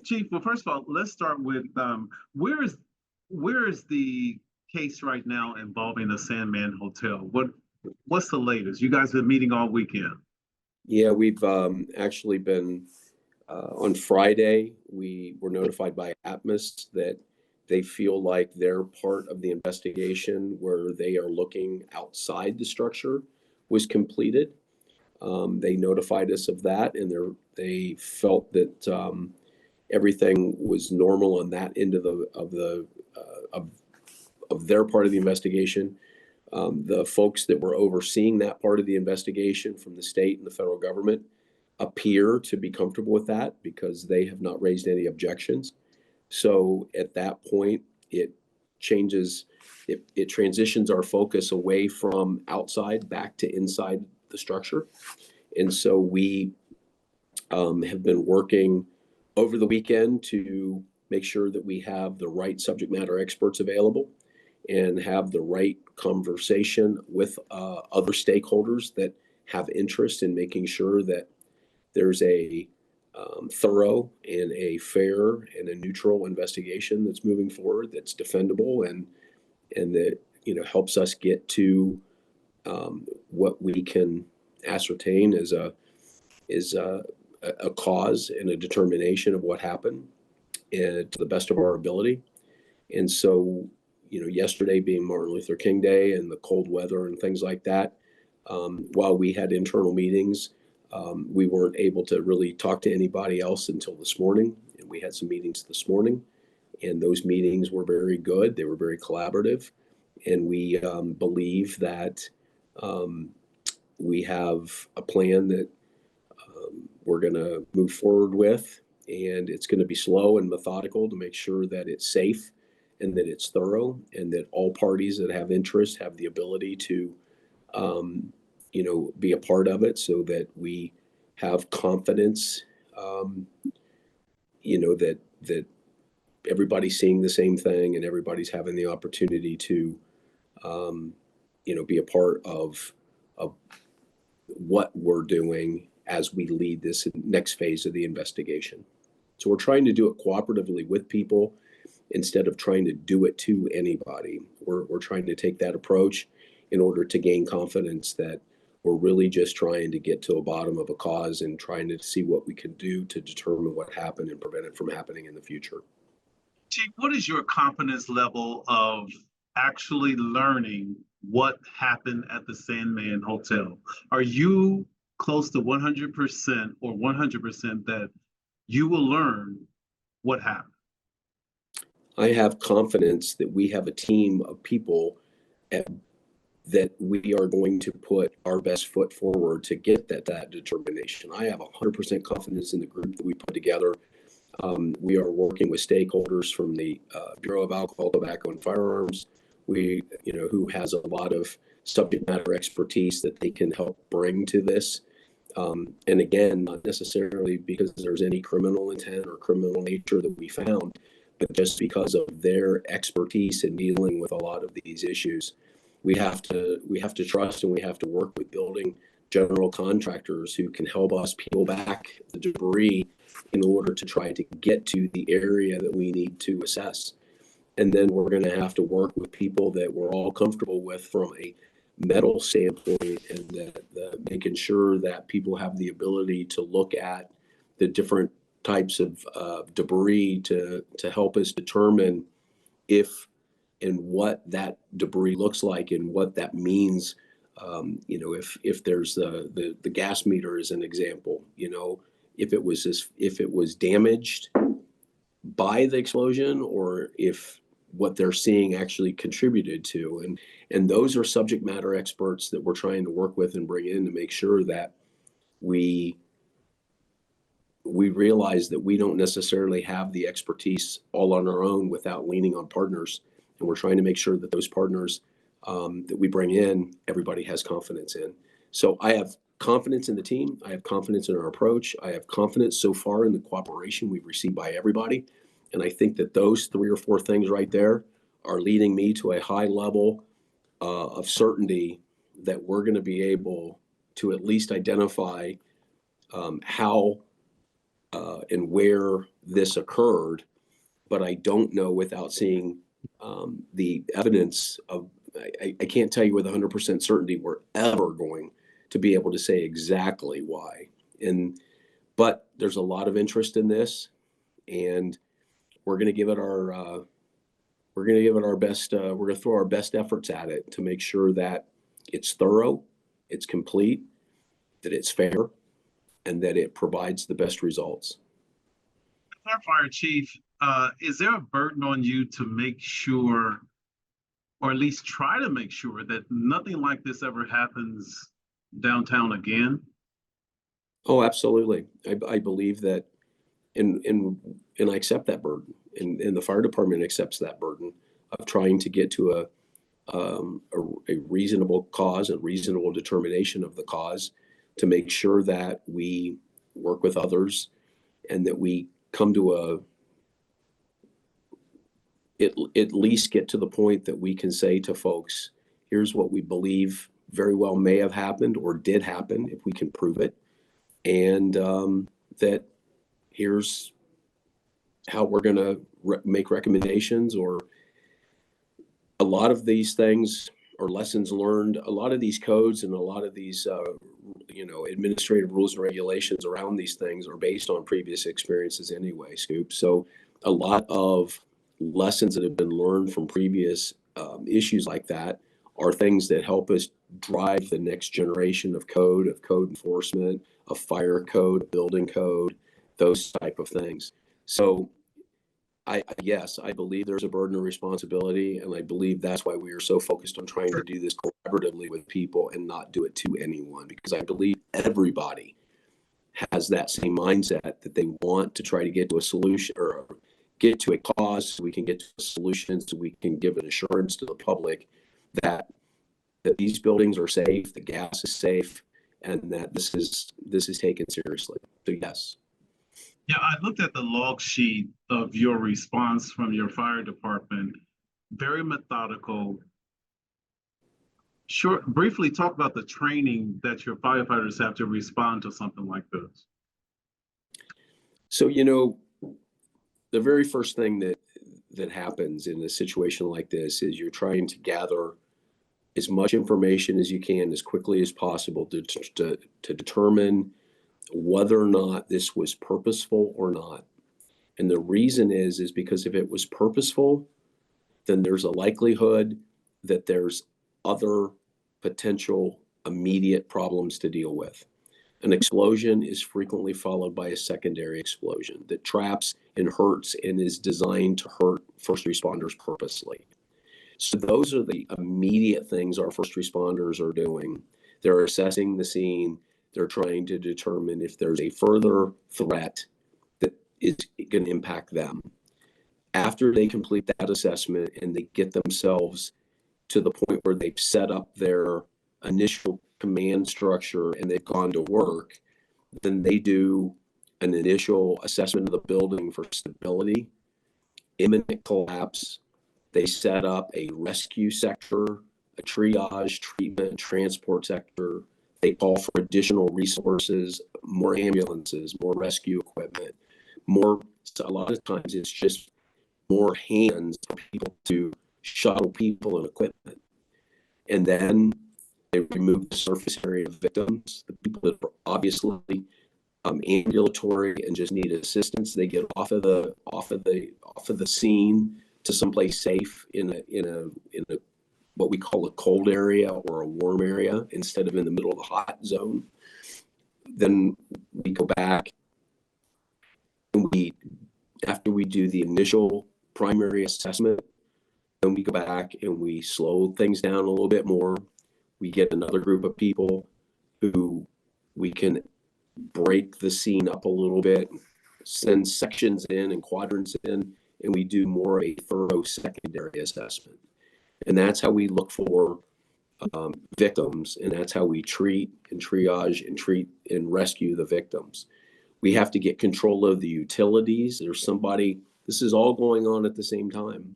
Chief, well, first of all, let's start with where is where is the case right now involving the Sandman Hotel? What's the latest? You guys have been meeting all weekend. Yeah, we've actually been on Friday. We were notified by Atmos that they feel like their part of the investigation, where they are looking outside the structure, was completed. They notified us of that, and they felt that everything was normal on that end of their part of the investigation. The folks that were overseeing that part of the investigation from the state and the federal government appear to be comfortable with that because they have not raised any objections. So at that point, it changes, it transitions our focus away from outside back to inside the structure. And so we have been working over the weekend to make sure that we have the right subject matter experts available and have the right conversation with other stakeholders that have interest in making sure that there's a thorough and a fair and a neutral investigation that's moving forward, that's defendable, and that helps us get to what we can ascertain is a cause and a determination of what happened, and to the best of our ability. And so, yesterday being Martin Luther King Day and the cold weather and things like that, while we had internal meetings, we weren't able to really talk to anybody else until this morning. And we had some meetings this morning, and those meetings were very good. They were very collaborative. And we believe that we have a plan that we're going to move forward with, and it's going to be slow and methodical to make sure that it's safe and that it's thorough, and that all parties that have interest have the ability to be a part of it, so that we have confidence, that everybody's seeing the same thing and everybody's having the opportunity to, be a part of what we're doing as we lead this next phase of the investigation. So we're trying to do it cooperatively with people instead of trying to do it to anybody. We're trying to take that approach in order to gain confidence that we're really just trying to get to a bottom of a cause and trying to see what we can do to determine what happened and prevent it from happening in the future. Chief, what is your confidence level of actually learning what happened at the Sandman Hotel? Are you close to 100% or 100% that you will learn what happened? I have confidence that we have a team of people that we are going to put our best foot forward to get that determination. I have 100% confidence in the group that we put together. We are working with stakeholders from the Bureau of Alcohol, Tobacco, and Firearms, who has a lot of subject matter expertise that they can help bring to this. And again, not necessarily because there's any criminal intent or criminal nature that we found, but just because of their expertise in dealing with a lot of these issues. We have to trust, and we have to work with building general contractors who can help us peel back the debris in order to try to get to the area that we need to assess. And then we're going to have to work with people that we're all comfortable with from a metal standpoint, and that making sure that people have the ability to look at the different types of debris to help us determine if and what that debris looks like and what that means. If there's the gas meter as an example, if it was damaged by the explosion, or if what they're seeing actually contributed to. And those are subject matter experts that we're trying to work with and bring in to make sure that we realize that we don't necessarily have the expertise all on our own without leaning on partners. And we're trying to make sure that those partners that we bring in, everybody has confidence in. So I have confidence in the team. I have confidence in our approach. I have confidence so far in the cooperation we've received by everybody. And I think that those 3 or 4 things right there are leading me to a high level of certainty that we're going to be able to at least identify how and where this occurred, but I don't know without seeing the evidence of, I can't tell you with 100% certainty we're ever going to be able to say exactly why. But there's a lot of interest in this, and we're going to give it our best. We're going to throw our best efforts at it to make sure that it's thorough, it's complete, that it's fair, and that it provides the best results. Our fire chief, is there a burden on you to make sure, or at least try to make sure, that nothing like this ever happens downtown again? Oh, absolutely. I believe that, and I accept that burden, and the fire department accepts that burden of trying to get to a reasonable cause, a reasonable determination of the cause, to make sure that we work with others and that we come to at least get to the point that we can say to folks, here's what we believe very well may have happened or did happen if we can prove it, and that here's how we're going to make recommendations. Or a lot of these things are lessons learned. A lot of these codes and a lot of these administrative rules and regulations around these things are based on previous experiences anyway, Scoop. So a lot of lessons that have been learned from previous issues like that are things that help us drive the next generation of code enforcement, of fire code, building code, those type of things. So yes, I believe there's a burden of responsibility, and I believe that's why we are so focused on trying to do this collaboratively with people and not do it to anyone, because I believe everybody has that same mindset that they want to try to get to a solution or get to a cause so we can get to a solution, so we can give an assurance to the public that these buildings are safe, the gas is safe, and that this is taken seriously. So yes. Yeah, I looked at the log sheet of your response from your fire department. Very methodical. Short, briefly talk about the training that your firefighters have to respond to something like this. So, the very first thing that happens in a situation like this is you're trying to gather as much information as you can as quickly as possible to determine whether or not this was purposeful or not. And the reason is because if it was purposeful, then there's a likelihood that there's other potential immediate problems to deal with. An explosion is frequently followed by a secondary explosion that traps and hurts and is designed to hurt first responders purposely. So those are the immediate things our first responders are doing. They're assessing the scene. They're trying to determine if there's a further threat that is going to impact them. After they complete that assessment and they get themselves to the point where they've set up their initial command structure and they've gone to work, then they do an initial assessment of the building for stability, imminent collapse. They set up a rescue sector, a triage, treatment, transport sector. They call for additional resources, more ambulances, more rescue equipment, so a lot of times it's just more hands for people to shuttle people and equipment. And then they remove the surface area of victims, the people that are obviously ambulatory and just need assistance. They get off of the scene to someplace safe in a what we call a cold area or a warm area instead of in the middle of the hot zone. Then we go back and after we do the initial primary assessment, then we go back and we slow things down a little bit more. We get another group of people who we can break the scene up a little bit, send sections in and quadrants in, and we do more of a thorough secondary assessment. And that's how we look for victims, and that's how we treat and triage and treat and rescue the victims. We have to get control of the utilities. This is all going on at the same time.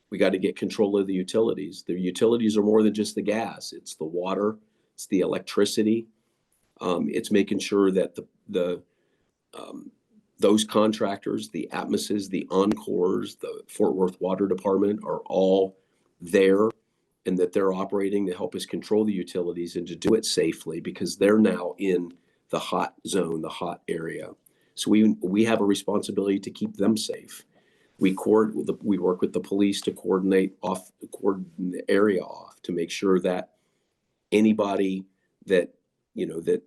We got to get control of the utilities. The utilities are more than just the gas. It's the water, it's the electricity. It's making sure that the those contractors, the Atmoses, the Encores, the Fort Worth Water Department are all there, and that they're operating to help us control the utilities and to do it safely because they're now in the hot zone, the hot area. So we have a responsibility to keep them safe. We work with the police to coordinate the area off to make sure that anybody that, that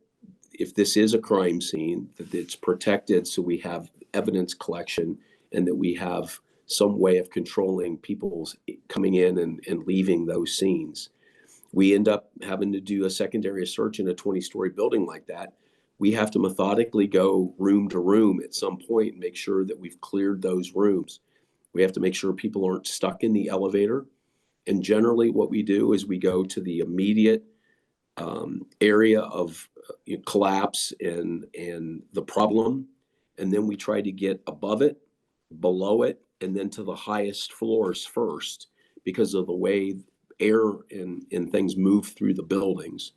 if this is a crime scene, that it's protected so we have evidence collection and that we have some way of controlling people's coming in and leaving those scenes. We end up having to do a secondary search in a 20-story building like that. We have to methodically go room to room at some point and make sure that we've cleared those rooms. We have to make sure people aren't stuck in the elevator. And generally what we do is we go to the immediate area of collapse and the problem, and then we try to get above it, below it, and then to the highest floors first because of the way air and things move through the buildings.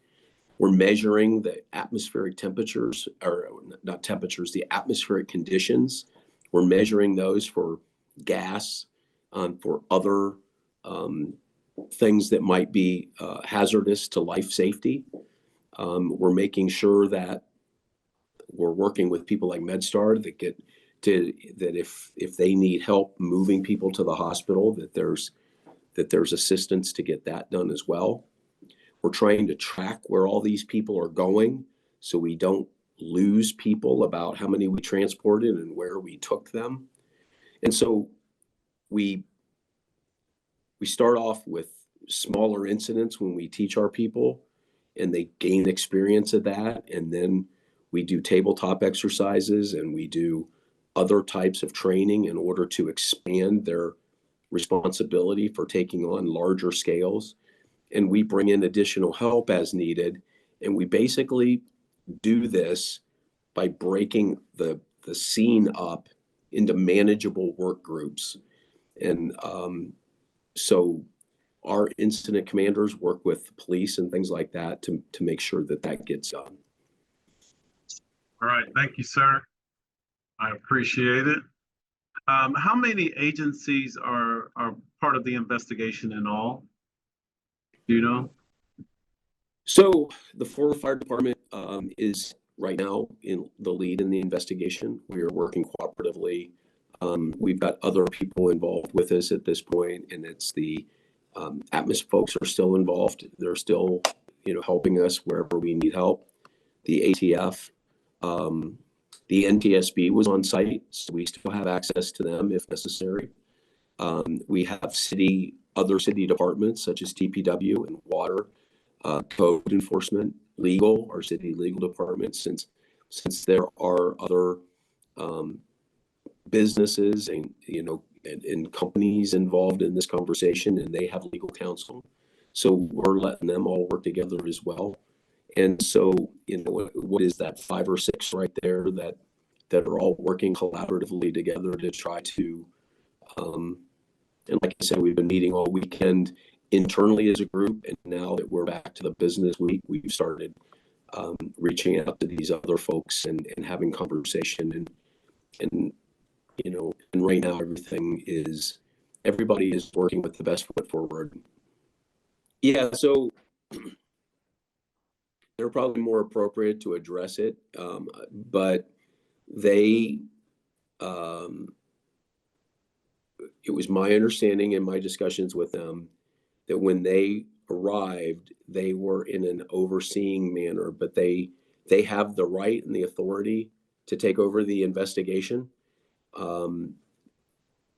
We're measuring the atmospheric temperatures, or not temperatures, the atmospheric conditions. We're measuring those for gas, for other things that might be hazardous to life safety. We're making sure that we're working with people like MedStar that if they need help moving people to the hospital, that there's assistance to get that done as well. We're trying to track where all these people are going so we don't lose people about how many we transported and where we took them. And so we start off with smaller incidents when we teach our people and they gain experience of that. And then we do tabletop exercises and we do other types of training in order to expand their responsibility for taking on larger scales. And we bring in additional help as needed. And we basically do this by breaking the scene up into manageable work groups. And so our incident commanders work with police and things like that to make sure that gets done. All right, thank you, sir. I appreciate it. How many agencies are part of the investigation in all? Do you know? So the Florida Fire Department is right now in the lead in the investigation. We are working cooperatively. We've got other people involved with us at this point, and it's the Atmos folks are still involved. They're still, helping us wherever we need help. The ATF, the NTSB was on site, so we still have access to them if necessary. We have other city departments such as TPW and water, code enforcement, legal, our city legal department, since there are other businesses and companies involved in this conversation, and they have legal counsel. So we're letting them all work together as well. And so, what is that, 5 or 6 right there that are all working collaboratively together to try to, and like I said, we've been meeting all weekend internally as a group, and now that we're back to the business week, we've started reaching out to these other folks and having conversation and right now everybody is working with the best foot forward. Yeah, so they're probably more appropriate to address it, but it was my understanding in my discussions with them that when they arrived, they were in an overseeing manner, but they have the right and the authority to take over the investigation.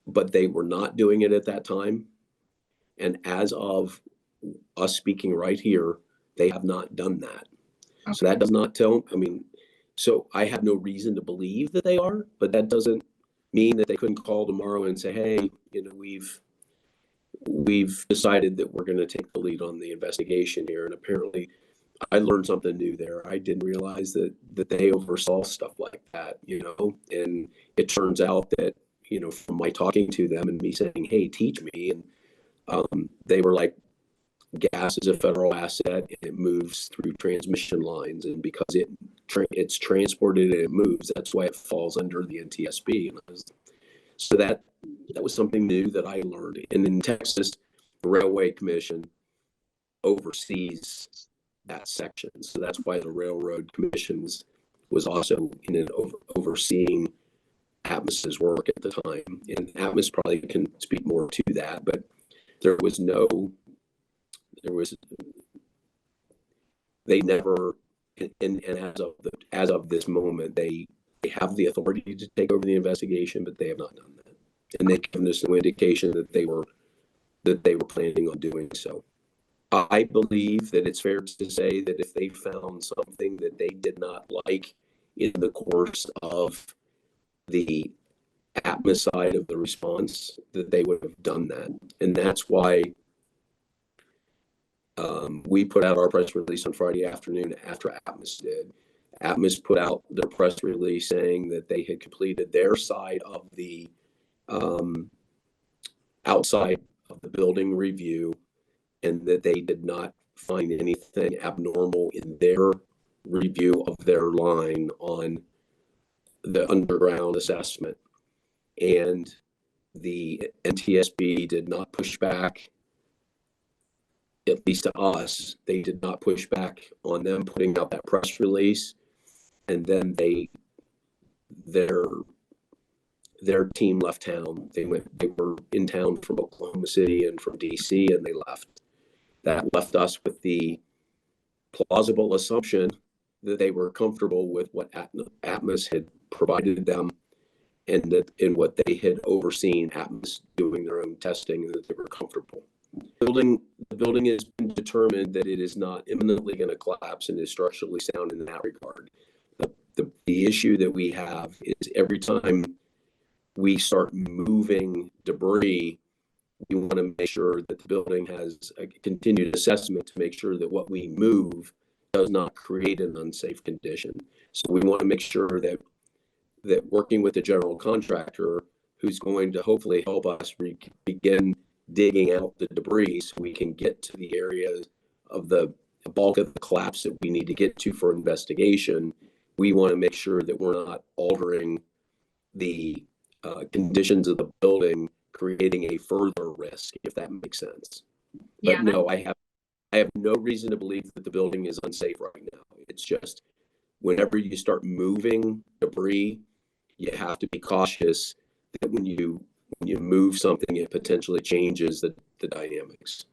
But they were not doing it at that time. And as of us speaking right here, they have not done that. Okay. So that does not so I have no reason to believe that they are, but that doesn't mean that they couldn't call tomorrow and say, hey, we've decided that we're going to take the lead on the investigation here. And apparently I learned something new there. I didn't realize that they oversaw stuff like that, and it turns out that, from my talking to them and me saying, hey, teach me. And they were like, gas is a federal asset and it moves through transmission lines, and because it's transported and it moves, that's why it falls under the NTSB. So that was something new that I learned. And in Texas, the Railway Commission oversees that section, so that's why the Railroad Commissions was also in an overseeing Atmos's work at the time. And Atmos probably can speak more to that, but there was they never, and as of this moment, they have the authority to take over the investigation, but they have not done that, and they've given us no indication that they were planning on doing so. I believe that it's fair to say that if they found something that they did not like in the course of the Atmos side of the response, that they would have done that, and that's why we put out our press release on Friday afternoon after Atmos did. Atmos put out their press release saying that they had completed their side of the outside of the building review, and that they did not find anything abnormal in their review of their line on the underground assessment. And the NTSB did not push back, at least to us. They did not push back on them putting out that press release. And then their team left town. They were in town from Oklahoma City and from DC, and they left. That left us with the plausible assumption that they were comfortable with what Atmos had provided them, and that in what they had overseen Atmos doing their own testing, that they were comfortable. The building has been determined that it is not imminently going to collapse and is structurally sound in that regard. The issue that we have is every time we start moving debris, we want to make sure that the building has a continued assessment to make sure that what we move does not create an unsafe condition. So we want to make sure that working with the general contractor, who's going to hopefully help us begin digging out the debris so we can get to the areas of the bulk of the collapse that we need to get to for investigation, we want to make sure that we're not altering the conditions of the building, creating a further risk, if that makes sense. Yeah. But no, I have no reason to believe that the building is unsafe right now. It's just whenever you start moving debris, you have to be cautious that when you move something, it potentially changes the dynamics.